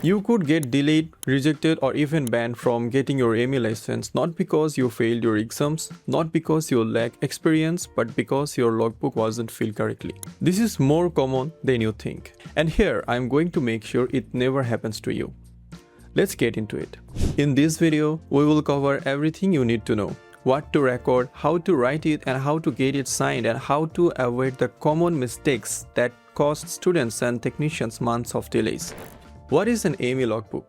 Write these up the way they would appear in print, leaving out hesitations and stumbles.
You could get delayed, rejected, or even banned from getting your AME license not because you failed your exams, not because you lack experience, but because your logbook wasn't filled correctly. This is more common than you think. And here I'm going to make sure it never happens to you. Let's get into it. In this video, we will cover everything you need to know. What to record, how to write it, and how to get it signed, and how to avoid the common mistakes that cost students and technicians months of delays. What is an AME logbook?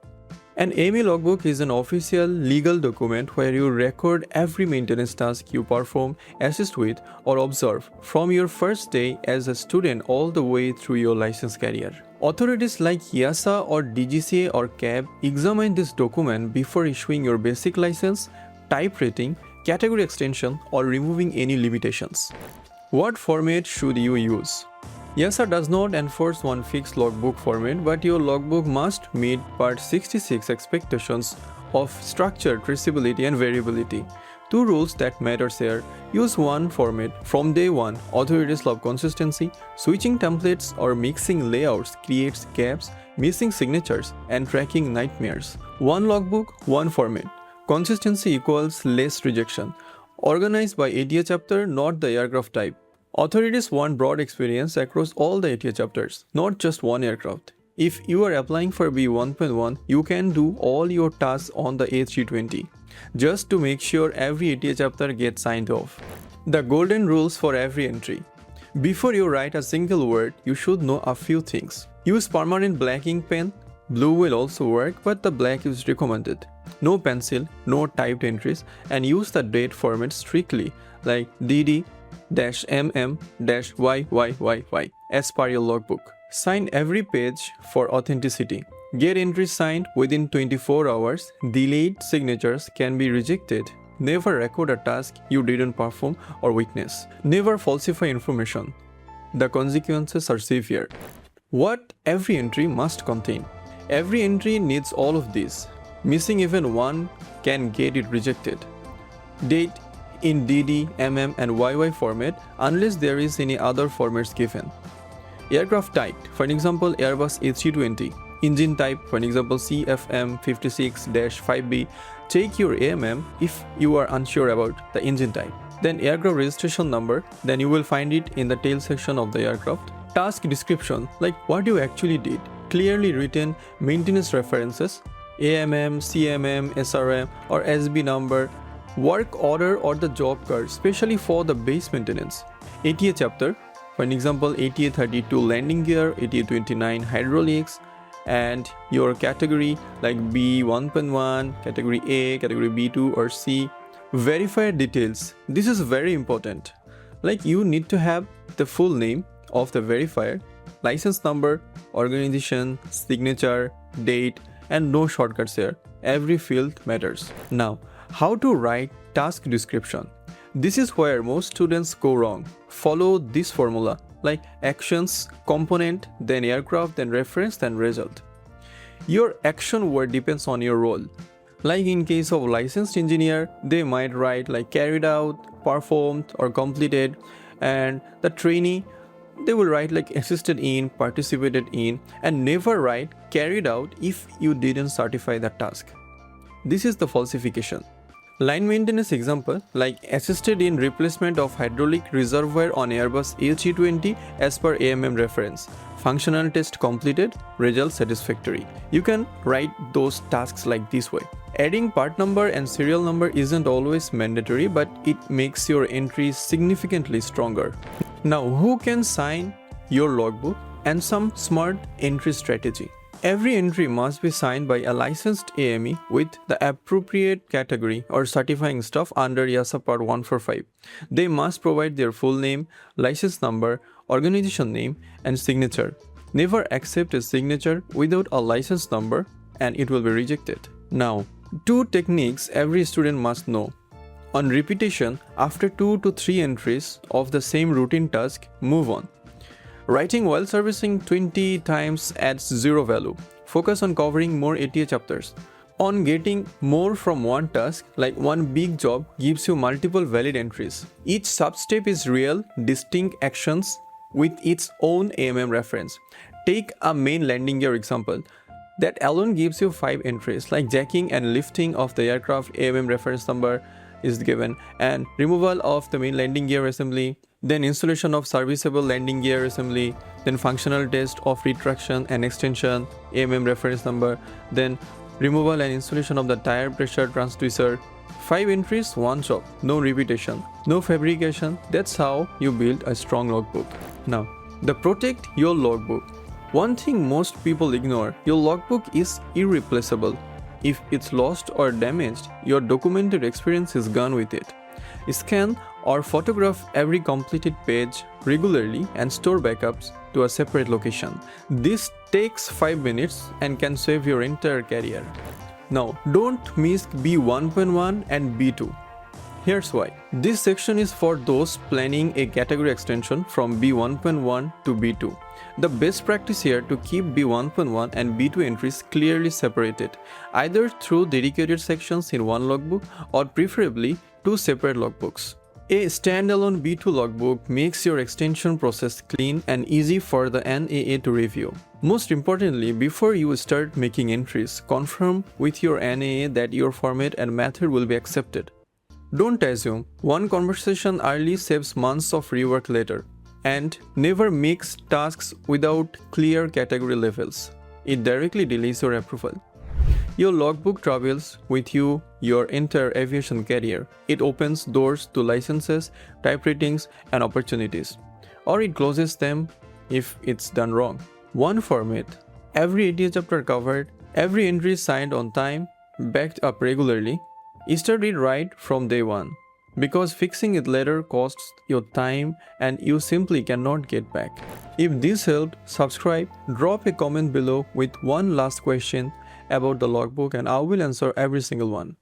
An AME logbook is an official legal document where you record every maintenance task you perform, assist with, or observe from your first day as a student all the way through your license career. Authorities like EASA or DGCA or CAB examine this document before issuing your basic license, type rating, category extension, or removing any limitations. What format should you use? EASA does not enforce one fixed logbook format, but your logbook must meet Part 66 expectations of structure, traceability, and variability. Two rules that matter here: use one format from day one. Authorities love consistency. Switching templates or mixing layouts creates gaps, missing signatures, and tracking nightmares. One logbook, one format. Consistency equals less rejection. Organized by ATA chapter, not the aircraft type. Authorities want broad experience across all the ATA chapters, not just one aircraft. If you are applying for B1.1, you can do all your tasks on the A320, just to make sure every ATA chapter gets signed off. The golden rules for every entry. Before you write a single word, you should know a few things. Use permanent black ink pen. Blue will also work, but the black is recommended. No pencil, no typed entries, and use the date format strictly, like DD-MM-YYYY as per your logbook. Sign every page for authenticity. Get entries signed within 24 hours. Delayed signatures can be rejected. Never record a task you didn't perform or witness. Never falsify information. The consequences are severe. What every entry must contain. Every entry needs all of these. Missing even one can get it rejected. Date in DD, MM, and YY format unless there is any other formats given. Aircraft type, for example Airbus A320. Engine type, for example CFM56-5B. Check your AMM if you are unsure about the engine type. Then aircraft registration number, then you will find it in the tail section of the aircraft. Task description, like what you actually did. Clearly written maintenance references, AMM, CMM, SRM, or SB number, work order or the job card, especially for the base maintenance. ATA chapter, for example ATA 32 landing gear, ATA 29 hydraulics, and your category like B1.1, category A, category B2 or C. Verifier details. This is very important. Like you need to have the full name of the verifier, license number, organization, signature, date, and no shortcuts here. Every field matters. Now, how to write task description. This is where most students go wrong. Follow this formula, like actions, component, then aircraft, then reference, then result. Your action word depends on your role. Like in case of licensed engineer, they might write like carried out, performed, or completed, and the trainee, they will write like assisted in, participated in, and never write carried out if you didn't certify the task. This is the falsification. Line maintenance example, like assisted in replacement of hydraulic reservoir on Airbus A320 as per AMM reference. Functional test completed, result satisfactory. You can write those tasks like this way. Adding part number and serial number isn't always mandatory, but it makes your entries significantly stronger. Now, who can sign your logbook and some smart entry strategy? Every entry must be signed by a licensed AME with the appropriate category or certifying staff under EASA Part 145. They must provide their full name, license number, organization name, and signature. Never accept a signature without a license number and it will be rejected. Now, two techniques every student must know. On repetition, after 2 to 3 entries of the same routine task, move on. Writing while servicing 20 times adds zero value. Focus on covering more ATA chapters. On getting more from one task, like one big job gives you multiple valid entries. Each sub-step is real, distinct actions with its own AMM reference. Take a main landing gear example. That alone gives you 5 entries, like jacking and lifting of the aircraft, AMM reference number is given, and removal of the main landing gear assembly, then installation of serviceable landing gear assembly, then functional test of retraction and extension, AMM reference number, then removal and installation of the tire pressure transducer. 5 entries, 1 job, no repetition, no fabrication. That's how you build a strong logbook. Now, the protect your logbook. One thing most people ignore, your logbook is irreplaceable. If it's lost or damaged, your documented experience is gone with it. Scan or photograph every completed page regularly and store backups to a separate location. This takes 5 minutes and can save your entire career. Now, don't miss B1.1 and B2. Here's why. This section is for those planning a category extension from B1.1 to B2. The best practice here to keep B1.1 and B2 entries clearly separated, either through dedicated sections in one logbook or preferably 2 separate logbooks. A standalone B2 logbook makes your extension process clean and easy for the NAA to review. Most importantly, before you start making entries, confirm with your NAA that your format and method will be accepted. Don't assume. One conversation early saves months of rework later. And never mix tasks without clear category levels. It directly delays your approval. Your logbook travels with you your entire aviation career. It opens doors to licenses, type ratings, and opportunities. Or it closes them if it's done wrong. One format, every ATA chapter covered, every entry signed on time, backed up regularly. Start it right from day one. Because fixing it later costs your time and you simply cannot get back. If this helped, subscribe, drop a comment below with one last question about the logbook and I will answer every single one.